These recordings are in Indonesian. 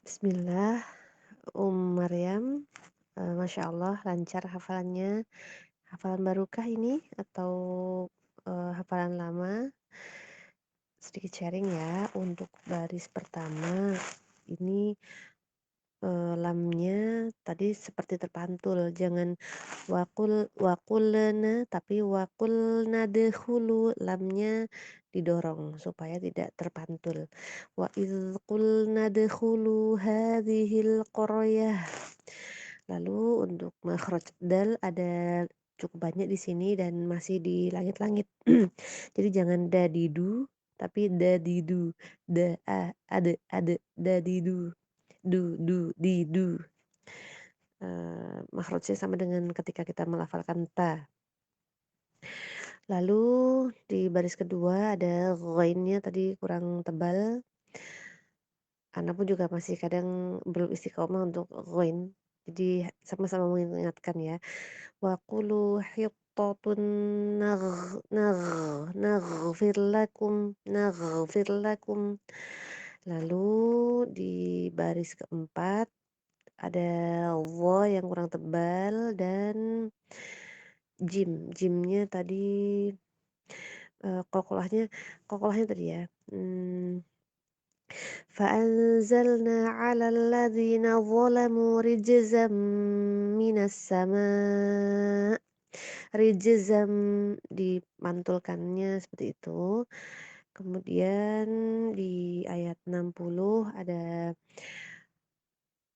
Bismillah, Maryam, Masya Allah lancar hafalannya. Hafalan barukah ini atau, hafalan lama? Sedikit sharing ya, untuk baris pertama, ini, lamnya tadi seperti terpantul, jangan waqulna tapi waqulna dkhulu, lamnya didorong supaya tidak terpantul. Wa idz qulna dkhulu hadhil qaryah. Lalu untuk makhraj dal ada cukup banyak di sini dan masih di langit-langit. Jadi jangan dadidu, tapi dadidu, dadidu, didu. Makhrajnya sama dengan ketika kita melafalkan ta. Lalu di baris kedua ada ghainnya tadi kurang tebal. Ana pun juga masih kadang belum istiqomah untuk ghain. Jadi sama-sama mengingatkan ya. Wa qulu hittatun naghfir lakum. Lalu di baris keempat ada dha yang kurang tebal dan jimnya tadi, qalqalahnya tadi ya, فأنزلنا على الذين ظلموا رجزا من السماء. Rijzam dimantulkannya seperti itu. Kemudian di ayat 60 ada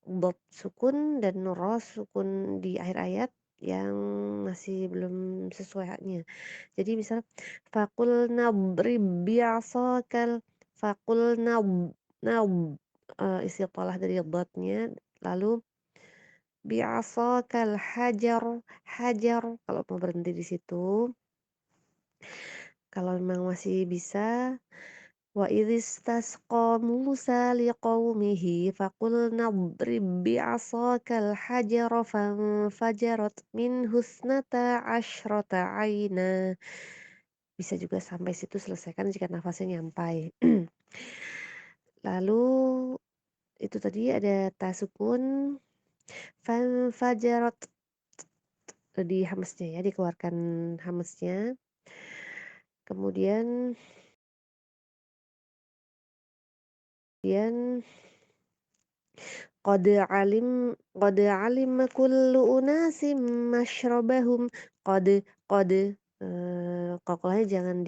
dot sukun dan ro sukun di akhir ayat yang masih belum sesuai haknya. Jadi misal faqulna idrib bi'asakal, faqulna nab istiqalah dari dotnya, lalu bi'asakal hajar kalau mau berhenti di situ. Kalau memang masih bisa, wa idzistasqa Musa liqaumihi faqulna idrib bi'asakal hajara fanfajarat minhu ithnata asyrata 'aina. Bisa juga sampai situ selesaikan jika nafasnya nyampai. Lalu itu tadi ada ta sukun, fanfajarat di hamznya ya, dikeluarkan hamznya. Kemudian qad alima kullu unasim masyrabahum. Qad, qalqalahnya jangan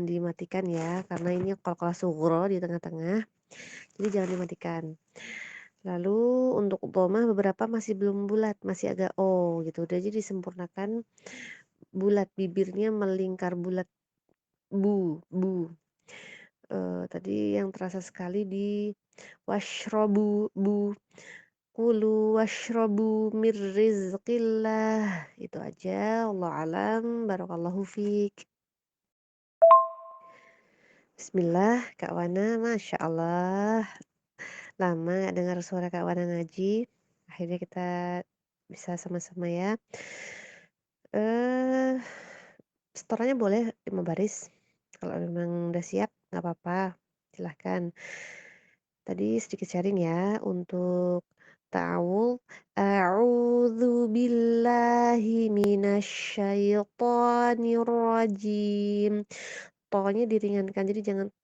dimatikan ya, karena ini qalqalah sughra di tengah-tengah, jadi jangan dimatikan. Lalu untuk dhamma beberapa masih belum bulat, masih agak gitu, udah jadi disempurnakan bulat, bibirnya melingkar bulat, bu. Tadi yang terasa sekali di washrobu, kulu washrobu mir rizqillah. Itu aja, wallahu alam, barakallahu fiik. Bismillah, Kak Wana, Masya Allah. Lama nggak dengar suara Kak Wana ngaji. Akhirnya kita bisa sama-sama ya. Setorannya boleh 5 baris. Kalau memang udah siap, nggak apa-apa. Silahkan. Tadi sedikit sharing ya untuk ta'awudz. A'udzu billahi minasyaitonir rajim. To-nya diringankan, jadi jangan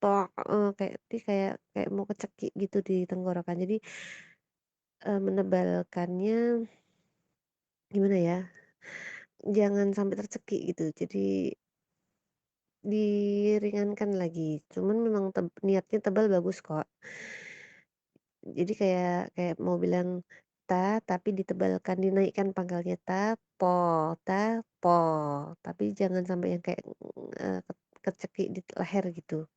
kayak mau kecekik gitu di tenggorokan. Jadi menebalkannya gimana ya? Jangan sampai tercekik gitu. Jadi diringankan lagi. Cuman memang niatnya tebal bagus kok. Jadi kayak kayak mau bilang ta, tapi ditebalkan, dinaikkan pangkalnya ta, po, tapi jangan sampai yang kayak, kecekik di leher gitu.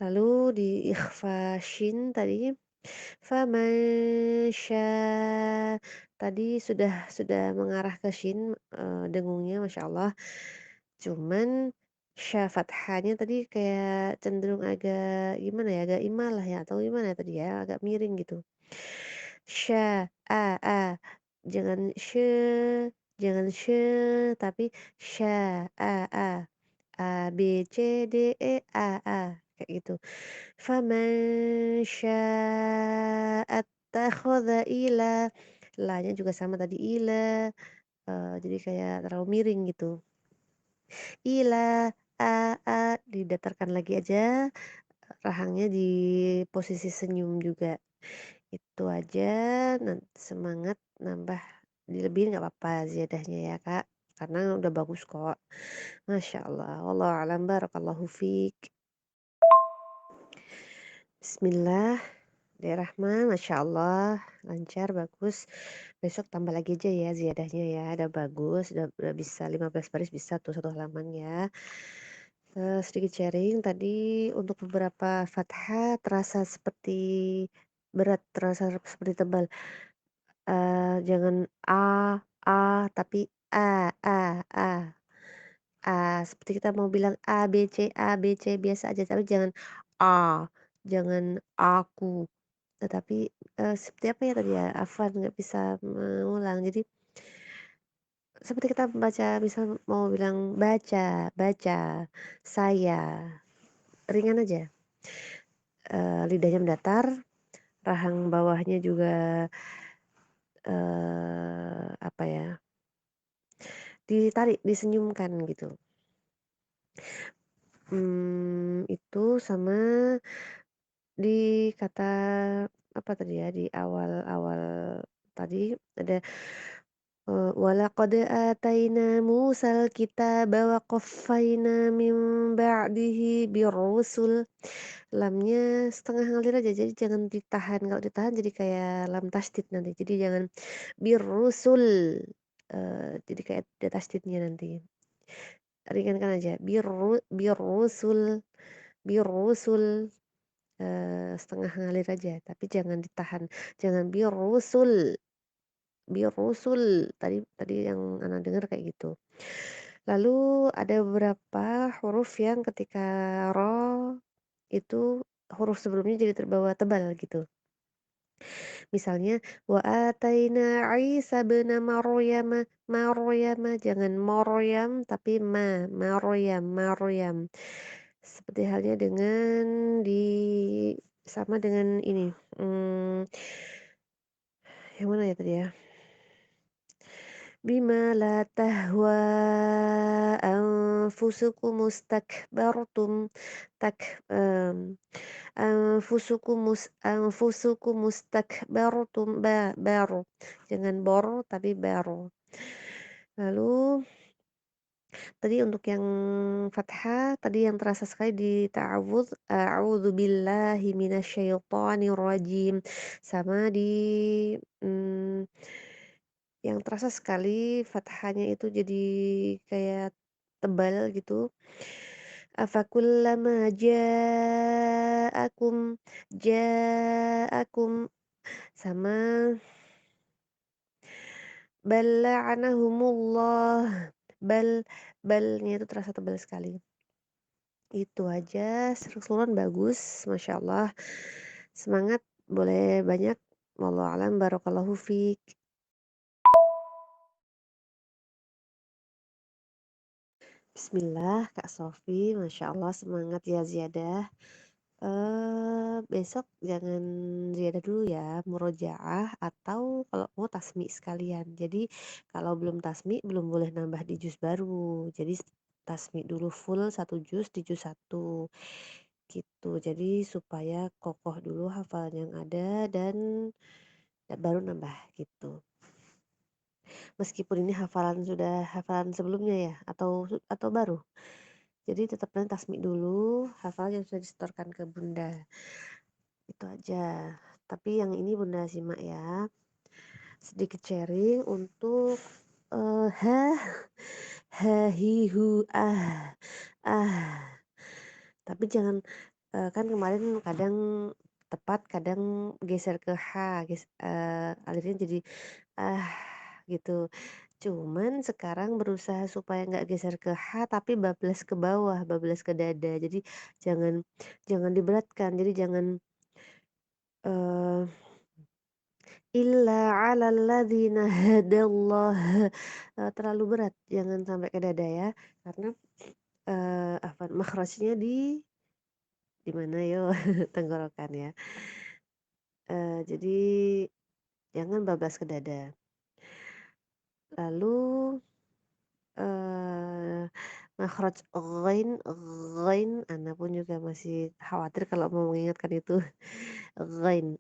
Lalu di ikhfa shin tadi, faman tadi sudah mengarah ke shin, dengungnya Masya Allah. Cuman fathahnya tadi kayak cenderung agak gimana ya, agak imalah ya atau gimana tadi ya, agak miring gitu. A, jangan jangan tapi a, A, B, C, D, E, A, kayak gitu. Faman syaa'a attakhadha la-nya juga sama tadi jadi kayak terlalu miring gitu. Ila, didatarkan lagi aja, rahangnya di posisi senyum juga. Itu aja, semangat nambah dilebihin nggak apa-apa ziyadahnya ya, Kak, karena udah bagus kok. Masya Allah, wallahu a'lam, barakallahu fiik. Bismillah, Bismillahirrahmanirrahim, Masya Allah, lancar, bagus. Besok tambah lagi aja ya ziyadahnya ya, udah bagus, udah bisa 15 baris bisa tuh satu halaman ya. Sedikit sharing tadi untuk beberapa fathah terasa seperti berat, terasa seperti tebal. Jangan tapi seperti kita mau bilang A, B, C biasa aja, tapi jangan A, jangan aku. Tetapi, seperti apa ya tadi ya, hafal nggak bisa mengulang. Jadi seperti kita baca misal mau bilang baca, baca, saya, ringan aja, lidahnya mendatar, rahang bawahnya juga, apa ya, ditarik, disenyumkan gitu. Itu sama di kata apa tadi ya, di awal-awal tadi ada, walaqad ataina Musal kitaba wa qaffayna min ba'dihi birrusul. Lamnya setengah ngalir aja, jadi jangan ditahan, kalau ditahan jadi kayak lam tasydid nanti, jadi jangan birrusul, jadi kayak ada tasydidnya nanti. Ringankan aja, birrusul, birrusul. Setengah ngalir aja, tapi jangan ditahan, jangan birusul, tadi tadi yang Ana dengar kayak gitu. Lalu ada beberapa huruf yang ketika ro itu huruf sebelumnya jadi terbawa tebal gitu. Misalnya wa ataina Isa ibna Maryam, jangan Maryam tapi Maryam. Seperti halnya dengan sama dengan ini, yang mana ya tadi ya? Bima la tahwa anfusukum mustakbartum tak anfusukum mustakbartum baru, jangan bor tapi baru. Lalu tadi untuk yang fathah, tadi yang terasa sekali di ta'awudz, a'udzubillahi minasyaitonirrajim, sama di, mmm, yang terasa sekali fathahnya itu jadi kayak tebal gitu, afakullama ja'akum, sama bal la'anahumullah, bal balnya itu terasa tebal sekali. Itu aja, keseluruhan bagus, Masya Allah. Semangat, boleh banyak. Wallahu a'lam, barakallahu fiik. Bismillah, Kak Sofi, Masya Allah, semangat ya ziyadah. Besok jangan ziyadah dulu ya, murojaah atau kalau mau tasmi sekalian. Jadi kalau belum tasmi belum boleh nambah di juz baru. Jadi tasmi dulu full satu juz di juz 1 gitu. Jadi supaya kokoh dulu hafalan yang ada dan baru nambah gitu. Meskipun ini hafalan sebelumnya ya atau baru. Jadi tetap nanti tasmi dulu hafalan yang sudah disetorkan ke Bunda. Itu aja. Tapi yang ini Bunda simak ya. Sedikit sharing untuk ha, hi, hu, ah. Tapi jangan kan kemarin kadang tepat, kadang geser ke H, alirnya jadi ah gitu. Cuman sekarang berusaha supaya nggak geser ke H tapi bablas ke bawah, bablas ke dada. Jadi jangan jangan diberatkan. Jadi jangan eh illa 'alal ladzina hadallah, terlalu berat, jangan sampai ke dada ya. Karena makhrajnya di di mana yo? Tenggorokan ya. Jadi jangan bablas ke dada. Lalu, eee, makhraj ghain ana pun juga masih khawatir kalau mau mengingatkan itu ghain,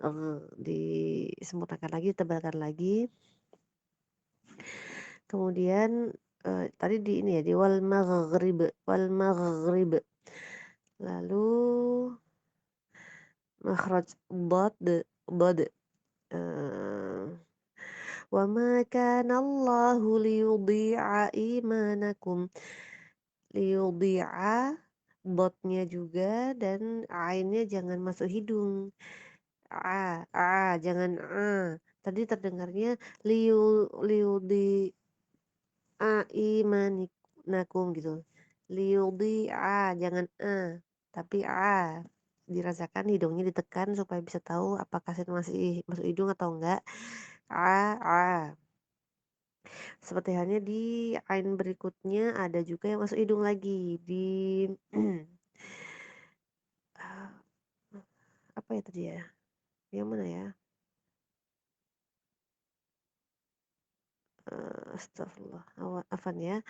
disempurnakan lagi, tebalkan lagi. Kemudian, tadi di ini ya, di wal maghrib. Lalu makhraj dhad, eee, wa ma kana Allahu liyudhi'a imanakum. Liyudhi'a, dotnya juga dan ainnya jangan masuk hidung. Jangan Tadi terdengarnya liyudhi'a nakum gitu. Jangan tapi dirasakan hidungnya ditekan supaya bisa tahu apakah itu masih masuk hidung atau enggak. A a. Seperti halnya di ain berikutnya ada juga yang masuk hidung lagi di apa ya tadi ya? Yang mana ya? Astagfirullah, afwan ya.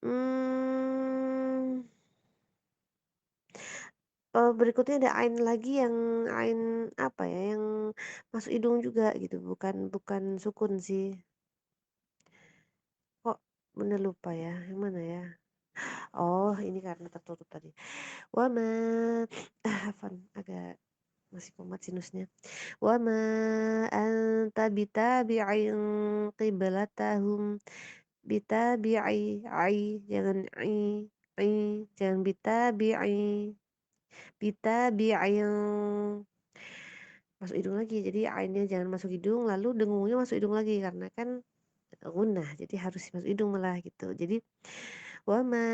Mmm. Berikutnya ada ain lagi yang ain apa ya, yang masuk hidung juga gitu, bukan bukan sukun sih. Kok bener lupa ya, yang mana ya? Oh, ini karena tertutup tadi. Wa ma Afwan, agak masih kumat sinusnya. Wa ma anta bitabi'in qiblatahum. Jangan jangan bitabi'in. Masuk hidung lagi, jadi ainnya jangan masuk hidung, lalu dengungnya masuk hidung lagi karena kan gunnah, jadi harus masuk hidung malah gitu. Jadi wa ma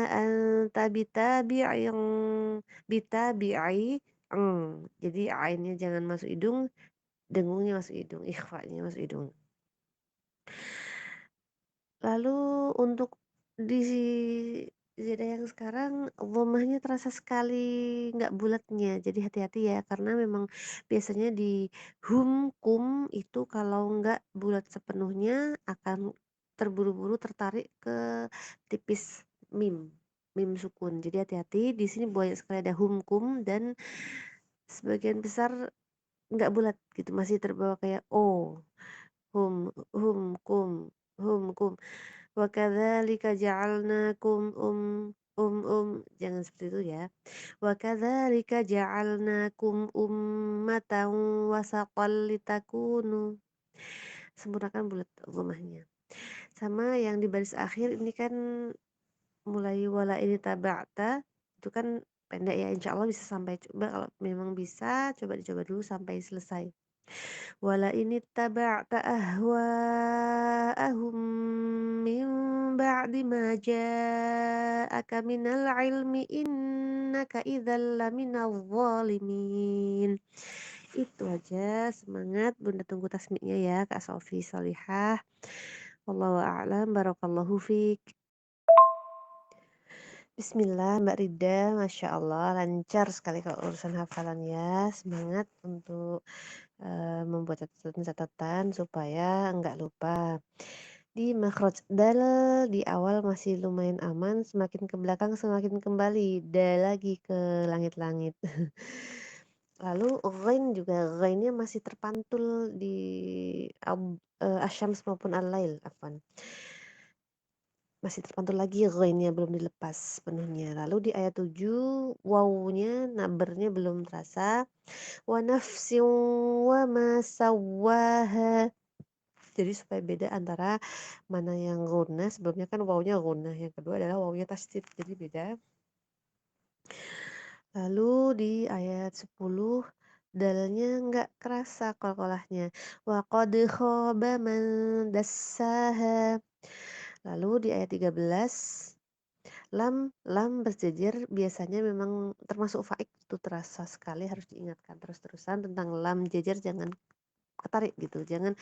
anta bitabi'i jadi ainnya jangan masuk hidung, dengungnya masuk hidung, ikhfanya masuk hidung. Lalu untuk di zada yang sekarang dhammahnya terasa sekali nggak bulatnya, jadi hati-hati ya karena memang biasanya di kum itu kalau nggak bulat sepenuhnya akan terburu-buru tertarik ke tipis mim sukun. Jadi hati-hati di sini banyak sekali ada kum dan sebagian besar nggak bulat gitu, masih terbawa kayak o, hum humkum humkum. Wa kadzalika ja'alnakum jangan seperti itu ya. Wa kadzalika ja'alnakum ummatan wasatan litakunu. Sempurnakan bulat dhammahnya. Sama yang di baris akhir ini kan mulai wala ini taba'ta itu kan pendek ya, insya Allah bisa sampai, coba kalau memang bisa coba dicoba dulu sampai selesai. Wala ini taba'ta ahwa'ahum min ba'di ma ja'aka minal ilmi innaka idzal laminadh dhalimin. Itu aja, semangat, Bunda tunggu tasmiknya ya Kak Sofi Sholihah. Wallahu a'lam, barakallahu fiik. Bismillah Mbak Rida, Masya Allah lancar sekali kalau urusan hafalannya. Semangat untuk membuat catatan-catatan supaya enggak lupa. Di makhraj dal di awal masih lumayan aman, semakin ke belakang semakin kembali lagi ke langit-langit. Lalu ghain juga, ghainnya masih terpantul di asyams maupun al-lail, afwan. Masih terpantul lagi ghainnya belum dilepas sepenuhnya. Lalu di ayat 7 wawunya nabernya belum terasa. Wa nafsin wa ma sawwaha. Jadi supaya beda antara mana yang gunnah, sebelumnya kan wawunya gunnah, yang kedua adalah wawunya tasydid, jadi beda. Lalu di ayat 10 dalnya nggak kerasa qalqalahnya. Wa qad khaba man dassaha. Lalu di ayat 13 lam berjejer biasanya memang termasuk faik itu terasa sekali, harus diingatkan terus-terusan tentang lam jejer, jangan ketarik gitu, jangan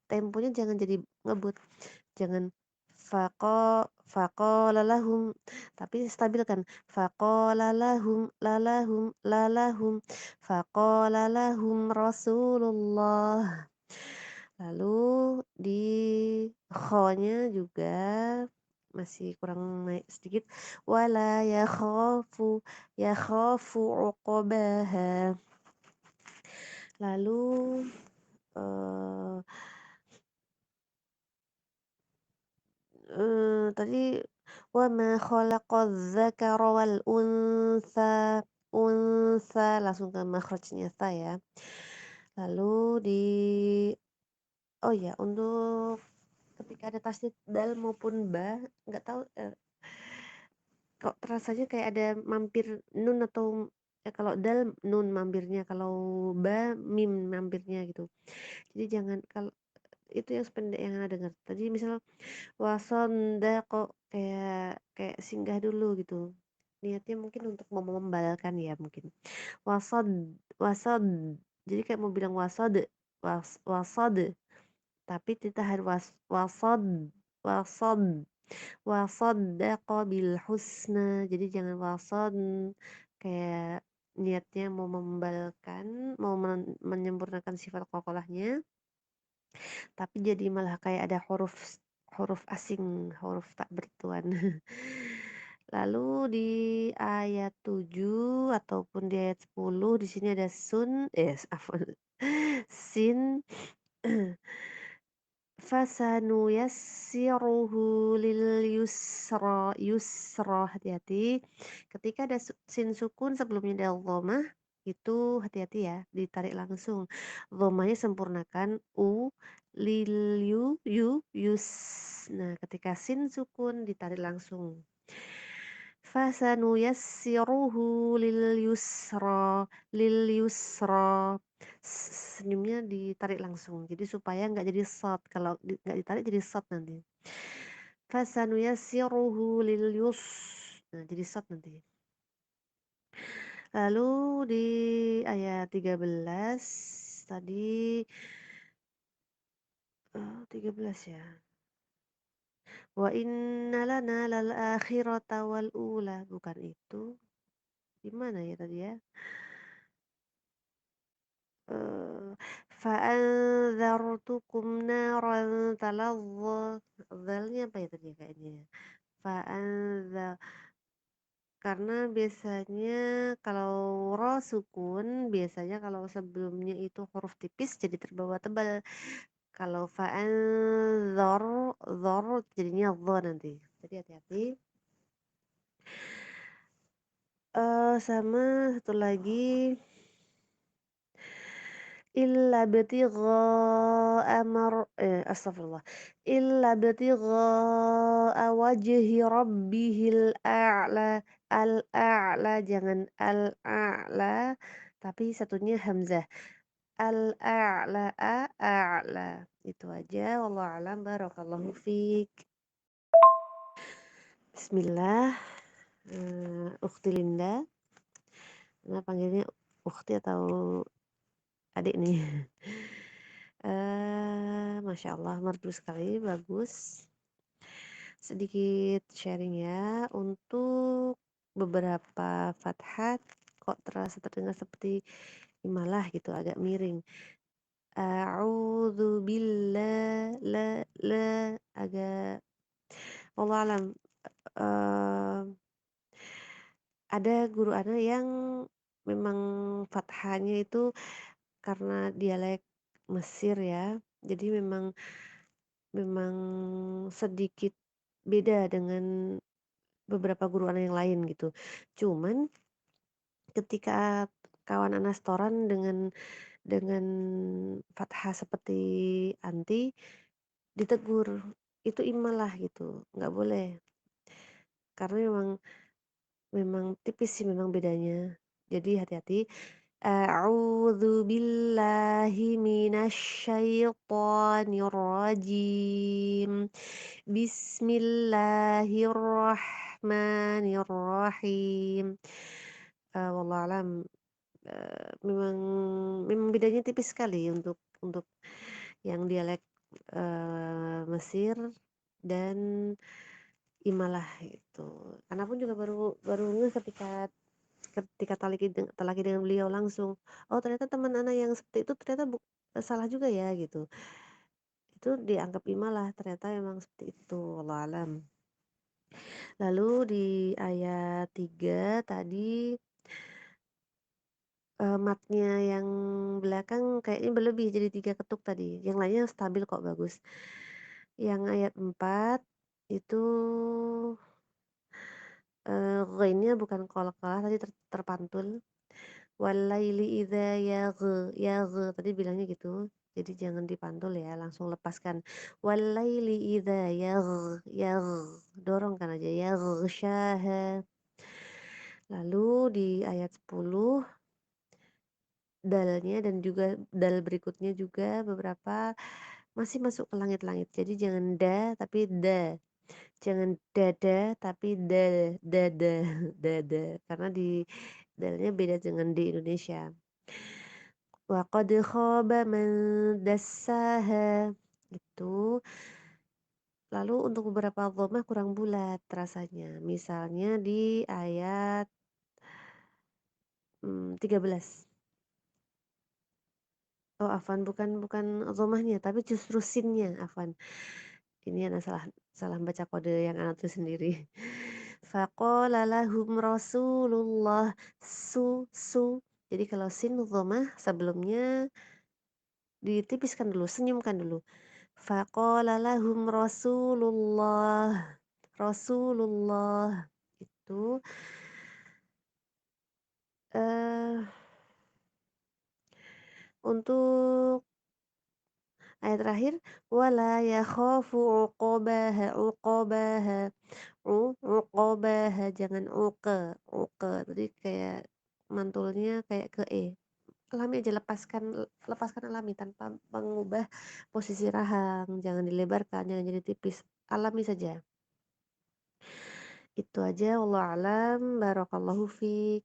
temponya jangan jadi ngebut, jangan faqala lahum, tapi stabilkan, faqala lahum lalahum lalahum faqala lahum Rasulullah. Lalu di kha-nya juga masih kurang naik sedikit, wala yakhafu uqbaha. Lalu eee tadi wa ma khalaqadz dzakara wal untha langsung ke makhrajnya tha ya. Lalu di oh ya, untuk ketika ada tasdid dal maupun ba, nggak tahu, kok rasanya kayak ada mampir nun atau kalau dal nun mampirnya, kalau ba mim mampirnya gitu. Jadi jangan kalau itu yang sependek yang Ana dengar. Tadi misal wasondaqa kayak kayak singgah dulu gitu. Niatnya mungkin untuk membalkan ya mungkin. Wasod wasod. Jadi kayak mau bilang wasod, tapi ditahan wasod wasod wasoddaqa bil husna. Jadi jangan wasod kayak niatnya mau membalkan, mau menyempurnakan sifat qalqalahnya, tapi jadi malah kayak ada huruf huruf asing, huruf tak bertuan. Lalu di ayat 7 ataupun di ayat 10 di sini ada afwan, sin fasanuyassiruhu lil yusra, hati-hati. Ketika ada sin sukun sebelumnya ada dhammah, itu hati-hati ya, ditarik langsung. Dhammahnya sempurnakan lil yus. Nah, ketika sin sukun ditarik langsung. Fasanuyassiruhu lil yusra. Senyumnya ditarik langsung. Jadi supaya nggak jadi shad. Kalau nggak ditarik jadi shad nanti. Fasanuyassiruhu lil yus. Nah, jadi shad nanti. Lalu di ayat 13 tadi 13 ya. Wa inna lana lal akhirata wal ula. Bukan itu. Gimana ya tadi ya? Fa'anzartukum naran talazza. Dzalnya apa ya tadi kayaknya ya? Fa'anza karena biasanya kalau ro sukun, biasanya kalau sebelumnya itu huruf tipis jadi terbawa tebal. Kalau dzor jadinya dha nanti. Jadi hati-hati. Sama satu lagi illa batigha'a astagfirullah. Illa batigha'a wajhi rabbihil a'la. Al-a'la jangan al-a'la, tapi satunya hamzah. Al-a'la a'la. Itu aja. Wallahu a'lam. Barakallahu fiik. Bismillah. Ukhti Linda. Nah, panggilnya ukhti atau adik nih. Masya Allah, merdu sekali, bagus. Sedikit sharing ya, untuk beberapa fathat kok terasa terdengar seperti imalah gitu, agak miring. A'udzu billah, la, agak wallahu alam. Ada guru ana yang memang fathahnya itu karena dialek Mesir ya, jadi memang memang sedikit beda dengan beberapa guru ana yang lain gitu. Cuman ketika kawan ana setoran dengan fathah seperti anti, ditegur, "Itu imalah," gitu, nggak boleh. Karena memang memang tipis sih memang bedanya. Jadi hati-hati. A'udzu billahi minasyaitonir rajim. Bismillahirrahmanirrahim. Wallahu alam, memang memang bedanya tipis sekali untuk yang dialek, Mesir dan imalah gitu. Ana pun juga baru baru ngeh ketika ketika talaki dengan beliau langsung, oh ternyata teman Ana yang seperti itu ternyata salah juga ya gitu. Itu dianggap imalah, ternyata memang seperti itu, wallahu alam. Lalu di ayat 3 tadi, matnya yang belakang kayaknya berlebih jadi 3 ketuk tadi, yang lainnya stabil kok, bagus. Yang ayat 4 itu, ghainnya bukan qalqalah tadi terpantul, "Wallaili idza yagha" tadi bilangnya gitu, jadi jangan dipantul ya, langsung lepaskan, "Wallaili idza dorongkan aja, yaghshaha. Lalu di ayat 10 dalnya dan juga dal berikutnya juga beberapa masih masuk ke langit-langit. Jadi jangan da tapi da. Jangan dada tapi dada, dada. Karena di dalnya beda dengan di Indonesia. Wa qad khaba man dassaha. Itu. Lalu untuk beberapa dhammah kurang bulat rasanya. Misalnya di ayat 13. Oh, afwan, bukan bukan dhammahnya, tapi justru sinnya, afwan. Ini ana salah salah baca kode yang ana tulis sendiri. Faqala lahum Rasulullah su. Jadi kalau sin dhammah sebelumnya ditipiskan dulu, senyumkan dulu. Faqala lahum Rasulullah itu, eee, untuk ayat terakhir, wala yakhafu uqabaha, jangan tadi kayak mantulnya kayak ke e. Alami aja, lepaskan alami tanpa mengubah posisi rahang, jangan dilebarkan, jangan jadi tipis, alami saja. Itu aja, wallahu alam, barakallahu fiik.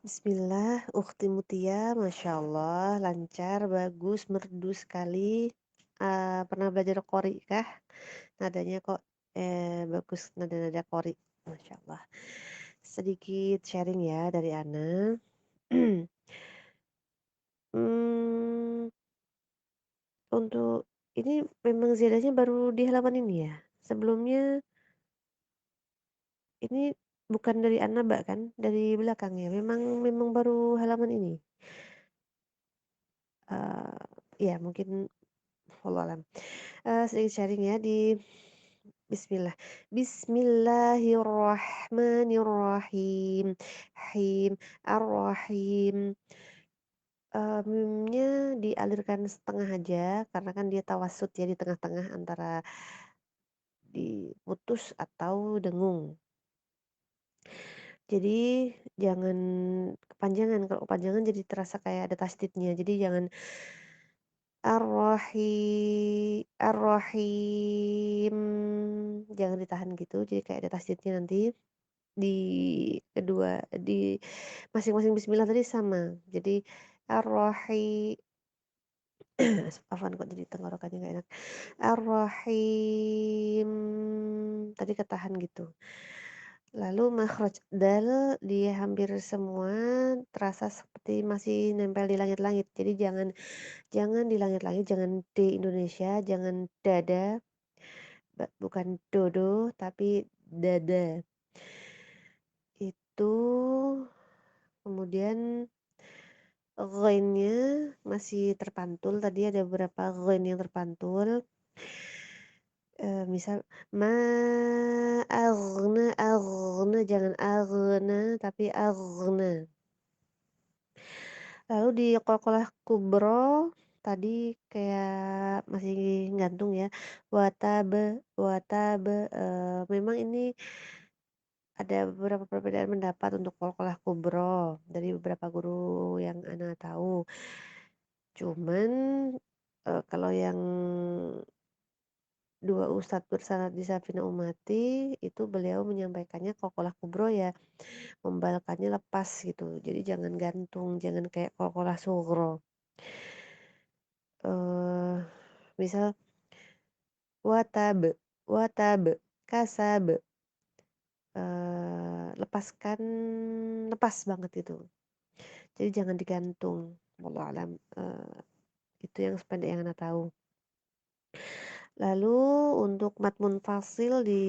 Bismillah, ukhti Mutia, Masya Allah, lancar, bagus, merdu sekali. Pernah belajar qori kah? Nadanya kok bagus, nada-nada qori, Masya Allah. Sedikit sharing ya dari Ana. Hmm, untuk ini memang ziyadahnya baru di halaman ini ya? Sebelumnya ini bukan dari An-Naba kan? Dari belakang ya? Memang memang baru halaman ini? Ya mungkin wallahu alam. Sedikit sharing ya di bismillah. Bismillahirrahmanirrahim. Him, ar-rahim. Mimnya dialirkan setengah aja karena kan dia tawasud ya di tengah-tengah antara diputus atau dengung. Jadi jangan kepanjangan, kalau kepanjangan jadi terasa kayak ada tasdidnya. Jadi jangan ar-rahim, jangan ditahan gitu, jadi kayak ada tasdidnya nanti. Di kedua, di masing-masing bismillah tadi sama. Jadi ar-rahi afwan kok jadi tenggorokannya nggak enak. Ar-rahim, tadi ketahan gitu. Lalu makhraj dal dia hampir semua terasa seperti masih nempel di langit-langit. Jadi jangan jangan di langit-langit, jangan D Indonesia, jangan dada, bukan dodo tapi dada. Itu kemudian ghainnya masih terpantul, tadi ada beberapa ghain yang terpantul. Misal ma aghna, jangan aghna tapi aghna. Lalu di qalqalah kubra tadi kayak masih gantung ya, watabe, memang ini ada beberapa perbedaan pendapat untuk qalqalah kubra dari beberapa guru yang ana tahu. Cuman, kalau yang dua ustadz bersanad di Safina Ummati, itu beliau menyampaikannya qalqalah kubra ya membalkannya lepas gitu. Jadi jangan gantung, jangan kayak qalqalah sughra. Misal watab, watab, kasab, lepaskan, lepas banget itu. Jadi jangan digantung. Wallahu alam, itu yang sependek yang Ana tahu. Lalu untuk mad munfasil di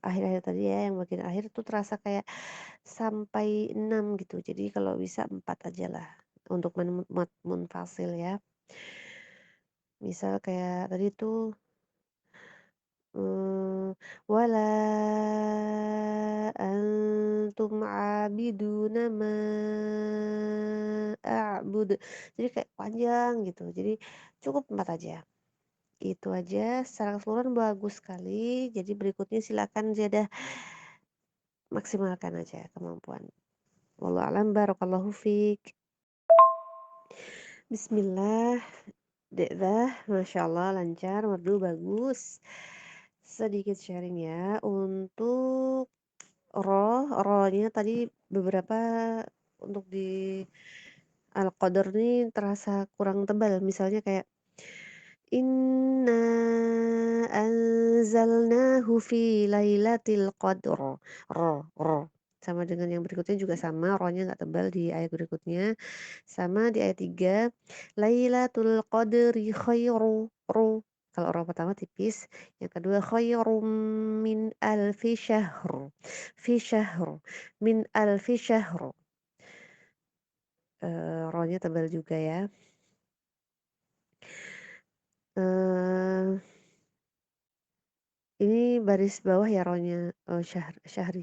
akhir-akhir tadi ya, yang bagian akhir tuh terasa kayak sampai 6 gitu. Jadi kalau bisa 4 aja lah untuk mad munfasil ya. Misal kayak tadi tuh wala antum abiduna ma a'bud. Jadi kayak panjang gitu. Jadi cukup 4 aja. Itu aja secara keseluruhan bagus sekali. Jadi berikutnya silakan ziyadah, maksimalkan aja kemampuan. Wallahu a'lam, barakallahu fiik. Bismillah, Dekzah, Masya Allah lancar, merdu bagus. Sedikit sharing ya untuk rohnya tadi beberapa untuk di Al-Qadar nih terasa kurang tebal. Misalnya kayak Inna anzalnahu fi lailatul qadr. Ro. Sama dengan yang berikutnya juga sama, rohnya nggak tebal di ayat berikutnya. Sama di ayat 3, Lailatul Qadri khairu ru. Kalau roh pertama tipis, yang kedua khairum min alfi syahr. Fi syahr. Min alfi syahr. Rohnya tebal juga ya. Eh Ini baris bawah ya rohnya, syahr.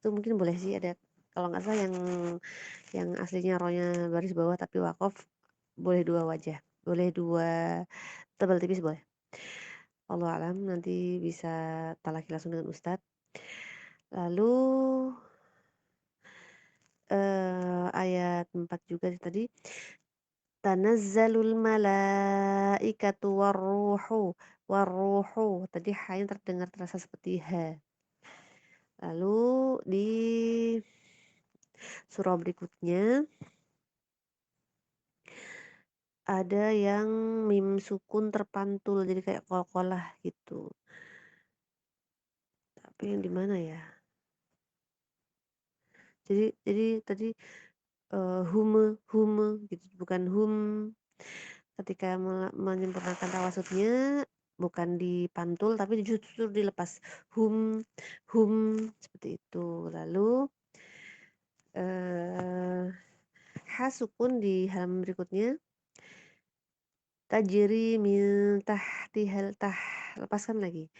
Itu mungkin boleh sih ada, kalau nggak salah yang aslinya rohnya baris bawah tapi wakof, boleh 2 wajah, boleh 2 tebal tipis boleh. Wallahu alam, nanti bisa talaki langsung dengan ustadz. Lalu, ayat 4 juga tadi, tanazzalul malaikatu warruhu, tadi ha-nya terdengar terasa seperti ha. Lalu di surah berikutnya ada yang mim sukun terpantul jadi kayak qalqalah gitu. Tapi yang di mana ya? Jadi tadi hume gitu, bukan hum. Ketika menyempurnakan tawasudnya bukan dipantul tapi justru dilepas. Hum, hum, seperti itu. Lalu ha sukun di halaman berikutnya. Tajri min tahtihal lepaskan lagi.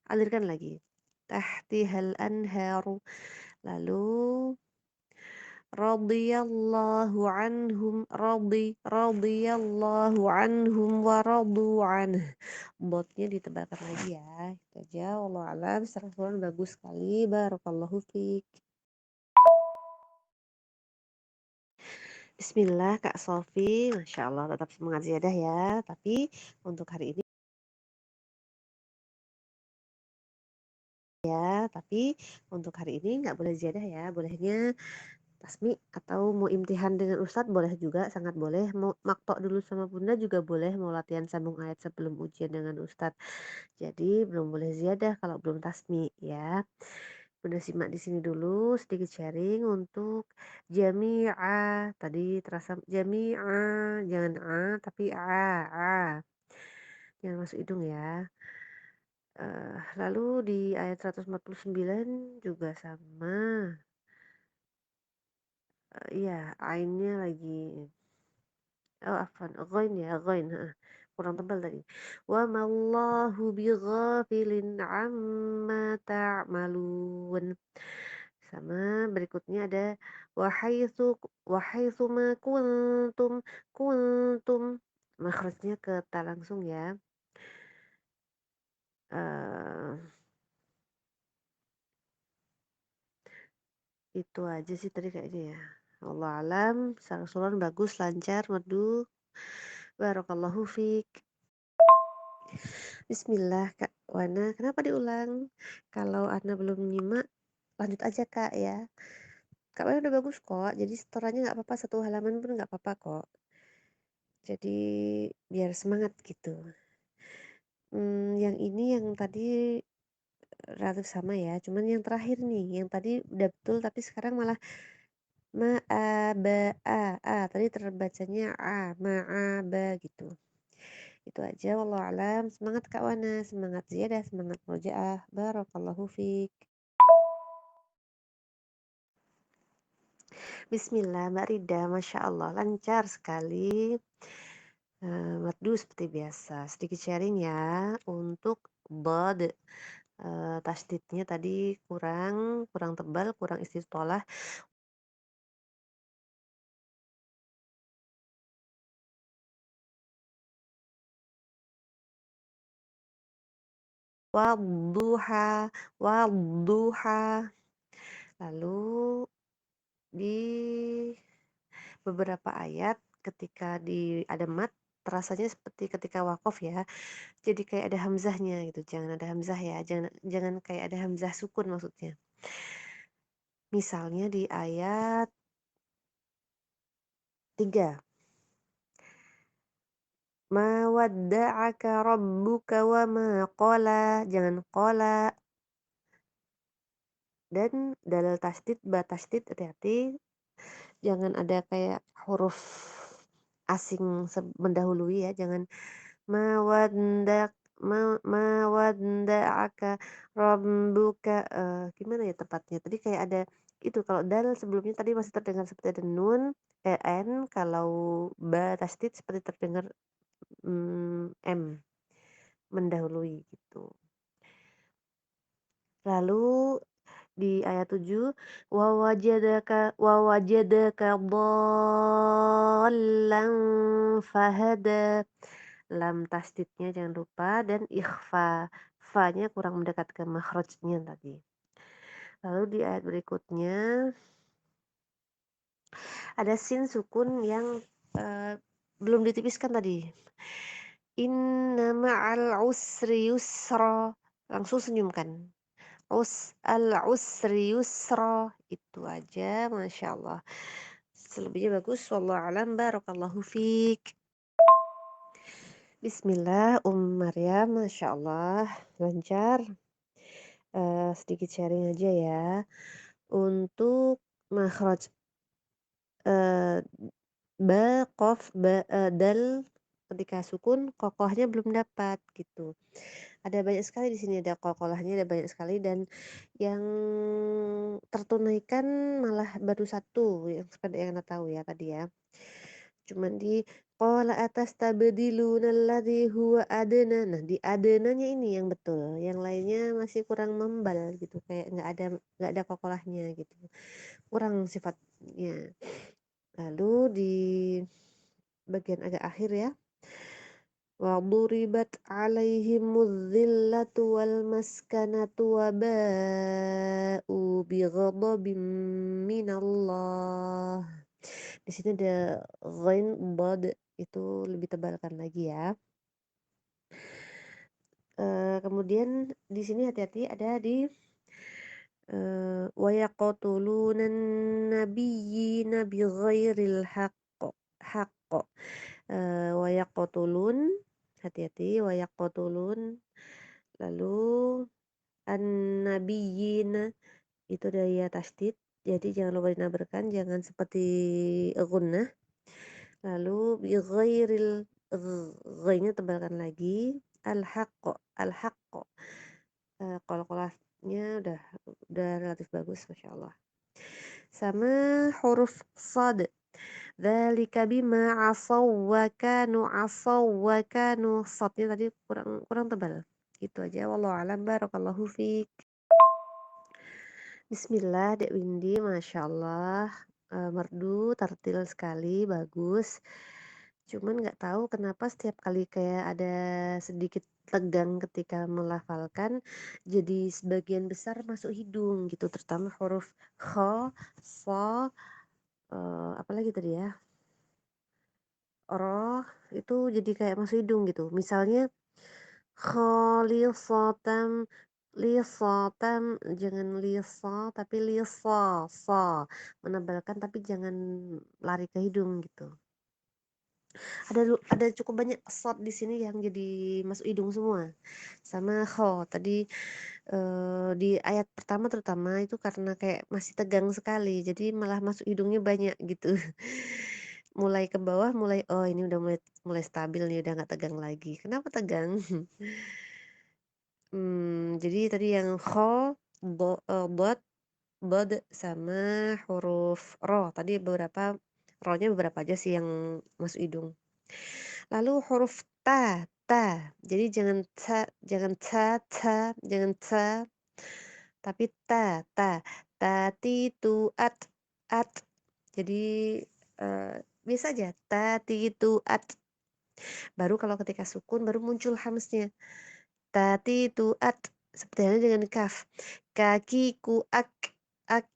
Alirkan lagi. Tahtihal anharu. Lalu radhiyallahu anhum radhiyallahu anhum wa radu anhu. Botnya ditebalkan lagi ya. Itu aja, wallahu alam. Secara keseluruhan bagus sekali. Barakallahu fiik. Bismillah Kak Sofi, Masya Allah tetap semangat ziyadah ya. Tapi untuk hari ini nggak boleh ziyadah ya. Bolehnya tasmi atau mau imtihan dengan ustadz boleh juga, sangat boleh. Mau maktok dulu sama bunda juga boleh. Mau latihan sambung ayat sebelum ujian dengan ustadz. Jadi belum boleh ziyadah kalau belum tasmi ya. Bunda simak di sini dulu sedikit sharing untuk jami'ah. Tadi terasa jami'ah, jangan a tapi a. Jangan masuk hidung ya. Lalu di ayat 149 juga sama. Iya, ainnya lagi. Oh, afwan, ghain ya, ghain. Kurang tebal tadi. Wa mallahu bighafilin amma ta'malun. Sama berikutnya ada wahaitsu ma kuntum. Makhrajnya ke ta langsung ya. Eh itu aja sih tadi kayaknya ya. Allah alam, secara keseluruhan bagus, lancar, merdu. Barakallahu fiik. Bismillah Kak Wana, kenapa diulang? Kalau Anda belum nyimak, lanjut aja Kak ya. Kak Wana udah bagus kok, jadi setorannya nggak apa-apa, 1 halaman pun nggak apa-apa kok. Jadi biar semangat gitu. Yang ini yang tadi relatif sama ya, cuman yang terakhir nih, yang tadi udah betul tapi sekarang malah tadi terbacanya ma'aba gitu. Itu aja wallahu alam. Semangat Kak Wana, semangat ziyadah, semangat murojaah. Barakallahu fiik. Bismillah Mbak Rida, Masya Allah lancar sekali. Merdu seperti biasa. Sedikit sharing ya untuk bod. Tasdidnya tadi kurang tebal, kurang istitolah. Wadduha, wadduha. Lalu di beberapa ayat ketika ada mat rasanya seperti ketika wakof ya. Jadi kayak ada hamzahnya gitu. Jangan ada hamzah ya. Jangan jangan kayak ada hamzah sukun maksudnya. Misalnya di ayat 3. Ma wadda'aka rabbuka wa ma qala. Jangan qala. Dan dalil tasdid, ba tasdid hati-hati. Jangan ada kayak huruf asing mendahului ya. Jangan mawaddak mawadda'aka rabbuka, gimana ya tepatnya? Tadi kayak ada itu kalau dal sebelumnya tadi masih terdengar seperti ada nun, n, kalau ba tasdid seperti terdengar, m, mendahului gitu. Lalu di ayat 7, wa wajadaka dhallan fahada. Lam tasdidnya jangan lupa dan ikhfa. Fa-nya kurang mendekat ke makhrajnya tadi. Lalu di ayat berikutnya ada sin sukun yang belum ditipiskan tadi. Inna ma'al usri yusra. Langsung senyumkan. Al-usri yusra. Itu aja, Masya Allah. Selebihnya bagus. Wallahu alam. Barakallahu fiik. Bismillah, Maryam, Masya Allah, lancar. Sedikit sharing aja ya. Untuk makhraj ba, qaf, dal ketika sukun kokohnya belum dapat gitu. Ada banyak sekali di sini, ada qalqalahnya ada banyak sekali dan yang tertunaikan malah baru satu yang seperti yang Anda tahu ya tadi ya. Cuman di qala atastabdiluna alladzi huwa adna. Nah, di adnanya ini yang betul, yang lainnya masih kurang membal gitu, kayak nggak ada qalqalahnya gitu. Kurang sifatnya. Lalu di bagian agak akhir ya. وضربت عليهم الذلة والمسكنة وباءوا بغضب من الله. Di sini ada ghain bod itu lebih tebalkan lagi ya. Kemudian di sini hati-hati ada di wa yaqtulunan nabiyyina bighairil haqq. Wa yaqtulun, hati-hati, wa yaqtulun. Lalu an-nabiyyina itu dari ya tasdid. Jadi jangan lupa dinabarkan, jangan seperti gunnah. Lalu bi ghairil, ghainya tebalkan lagi. Al-haqqo, al-haqqo. Qalqalahnya udah relatif bagus, Masya Allah. Sama huruf sad. Dzalika bima asaw wa kanu shadnya tadi kurang kurang tebal. Gitu aja wallahu alam. Barakallahu fiik. Bismillah Dek Windy, Masya Allah, merdu, tartil sekali, bagus. Cuman nggak tahu kenapa setiap kali kayak ada sedikit tegang ketika melafalkan, jadi sebagian besar masuk hidung gitu, terutama huruf kha, sha, apalagi tadi ya, roh, itu jadi kayak masuk hidung gitu. Misalnya khalisatan, lisatan, jangan lisa tapi lisa, sa, menebalkan tapi jangan lari ke hidung gitu. Ada cukup banyak shot di sini yang jadi masuk hidung semua. Sama kho tadi, di ayat pertama terutama itu karena kayak masih tegang sekali, jadi malah masuk hidungnya banyak gitu. Mulai ke bawah mulai, oh ini udah mulai mulai stabil nih, udah nggak tegang lagi. Kenapa tegang? Jadi tadi yang kho, dhad, dhad, sama huruf ro, tadi ro-nya beberapa aja sih yang masuk hidung. Lalu huruf ta, jadi jangan jangan ta, tapi ti, tu, at. Jadi, biasa aja, ti, tu, at. Baru kalau ketika sukun baru muncul hamznya. Tati tu at, seperti halnya dengan kaf. Kakiku ak, ak,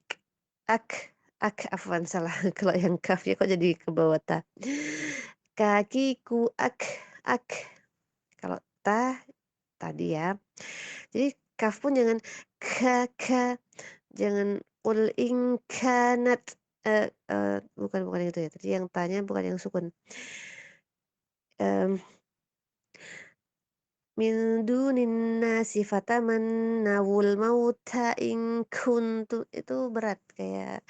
afwan salah. Kalau yang kafnya kok jadi ke bawah ta. Kakiku ak. Kalau ta tadi ya. Jadi kaf pun jangan ka, jangan qul in kanat, bukan yang itu ya. Tadi yang tanya bukan yang sukun. Mmm Min dunin nasi fatamannawul mauta in kuntum itu berat kayak,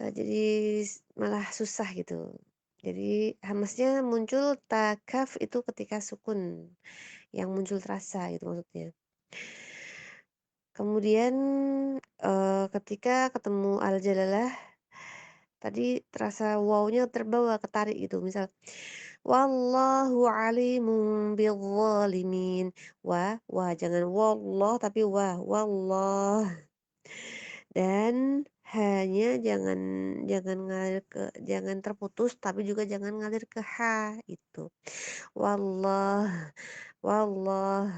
jadi malah susah gitu. Jadi hamasnya muncul kaf itu ketika sukun, yang muncul terasa gitu maksudnya. Kemudian, ketika ketemu al-jalalah tadi terasa wawnya terbawa, ketarik gitu, misal, "Wallahu alimun bidzalimin." Jangan wallah tapi wallah. Dan hanya jangan terputus, tapi juga jangan ngalir ke ha, itu. Wallah, wallah.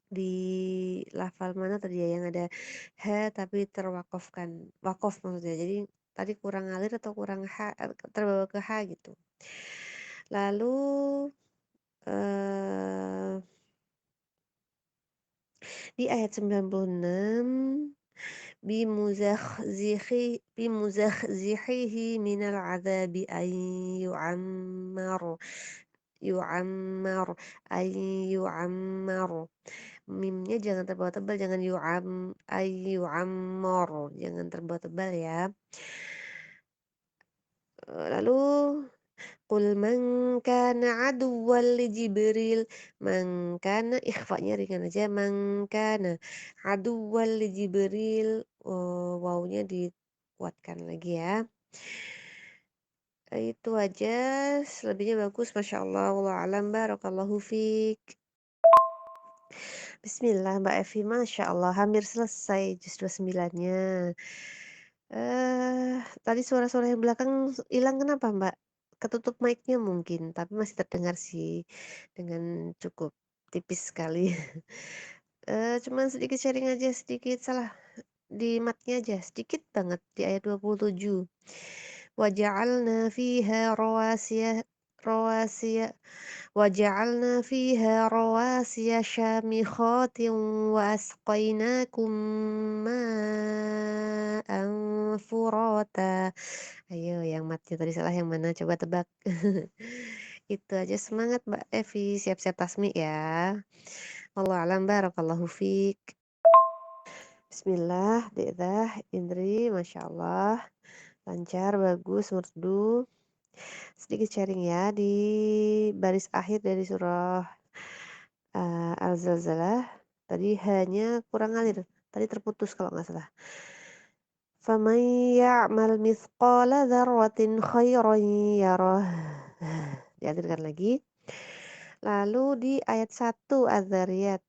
Di lafal mana tadi ya yang ada ha tapi terwakofkan, wakof maksudnya. Jadi tadi kurang ngalir atau kurang terbawa ke ha gitu. Lalu, eee, di ayat 96, bimuzakhzihihi minal adzabi an yu'ammar yu'ammar ay yu'ammar. Mimnya jangan terbawa tebal, jangan yu'ammar, jangan terbawa tebal ya. Lalu qul man kana aduwwan li Jibril, man kana ikhfanya ringan aja, man kana aduwwan li Jibril, wawunya dikuatkan lagi ya. Itu aja, selebihnya bagus, masya Allah, wallahu a'lam, barakallahu fiik. Bismillah Mbak Evi, masya Allah, hampir selesai juz 29-nya. Tadi suara-suara yang belakang hilang kenapa Mbak? Ketutup mic-nya mungkin, tapi masih terdengar sih dengan cukup tipis sekali. Cuman sedikit sharing aja, sedikit salah di matnya aja, sedikit banget di ayat 27. Waja'alna fiha rawasiya وجعلنا فيها رواسي شامخات وأسقيناكم ماء فراتا. Ayo yang matnya tadi salah yang mana coba tebak. Itu aja, semangat Mbak Evi, siap-siap tasmi ya. Wallahu a'lam, barakallahu fiik. Bismillah, Dedah, Indri, Masya Allah. Lancar, bagus, merdu. Sedikit sharing ya di baris akhir dari surah Al-Zalzalah. Tadi hanya kurang ngalir. Tadi terputus kalau nggak salah. فَمَن يَعْمَلْ مِثْقَالَ ذَرَّةٍ خَيْرًا يَرَهُ. Dialirkan lagi. Lalu di ayat 1 Az-Zariyat.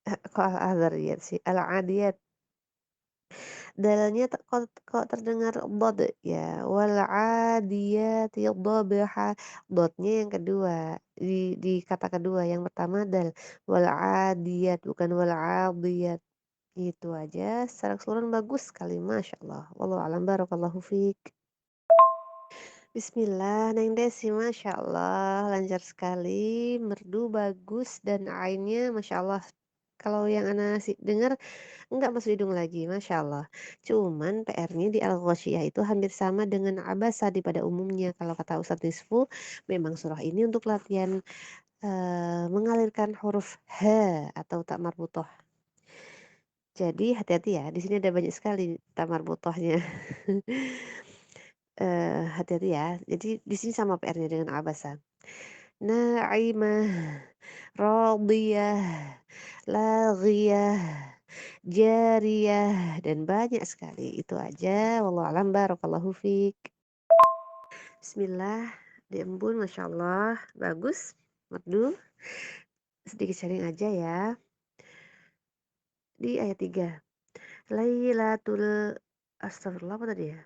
Kok Az-Zariyat sih? Al-Adiyat. Dalnya kok terdengar dhad ya. Wal 'adiyati dhabha. Dhatnya yang kedua, di kata kedua, yang pertama dal. Wal 'adiyat bukan wal 'adiyat. Itu aja, secara keseluruhan bagus sekali, masya Allah. Wallahu a'lam, barakallahu fiik. Bismillah, Neng Desi, masya Allah, lancar sekali, merdu bagus dan ainnya, masya Allah, Kalau yang ana dengar enggak masuk hidung lagi, Masya Allah. Cuman PR-nya di Al-Ghasyiyah itu hampir sama dengan Abasa pada umumnya. Kalau kata Ustadz Nisfu, memang surah ini untuk latihan, mengalirkan huruf H atau ta marbuthoh. Jadi hati-hati ya, di sini ada banyak sekali ta marbuthohnya. Hati-hati ya. Jadi di sini sama PR-nya dengan Abasa. Na'imah, radiyah, laghiyah, jariyah, dan banyak sekali. Itu aja, wallahu a'lam, barakallahu fiik. Bismillah, diembun, Masya Allah, bagus, merdu. Sedikit sharing aja ya. Di ayat 3, Lailatul astagfirullah apa tadi ya?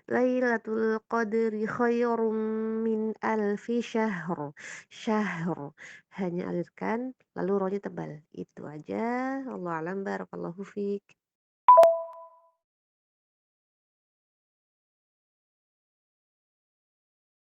Lailatul qadri khairum min alfi syahr. Syahr. Hanya alirkan lalu rohnya tebal. Itu aja. Wallahu a'lam, barakallahu fiik.